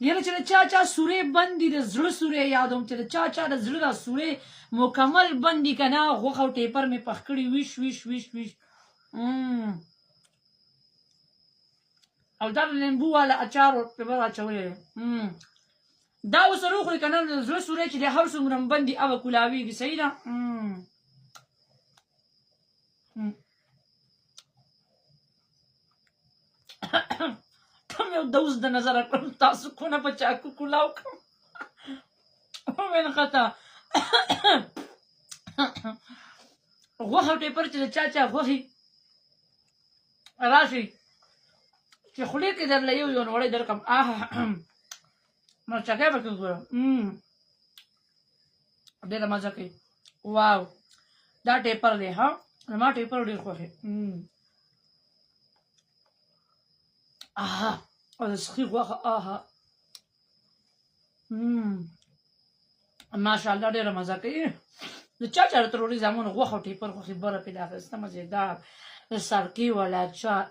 یعنی چې د چا چا سورې بند دي د زړه سورې یادوم چې د چا چا د زړه دا سورې مکمل بند دي که نه غوښه او ټیپر مې پخ کړي ویش ویش ویش ویش او دا د لیمبو والا اچار ورته اچولی دا اوس وخورې که نه د زړه سورې چې د هر څومره بند دي هغه کولاویږي صحیح ده ته مې د اوس د نظره کړم تاسو کونه په چاکو کولاو کړم ومنخته غوښه ټیپر چې د چا چا غوښې راشي چې خولې کې درله یو نوړی درکړم مرچکۍ پکې وګوره ډېره مزه کوي واو دا ټیپر دی ها زما ټیپر ډېر خوښ او د سخي غوښه ماشاءالله ډېره مزه کوي د چا چا د تروړي زامنو غوښه او ټیپر خوښي بره پې د اخیسته مزېدار د سرکې والا چای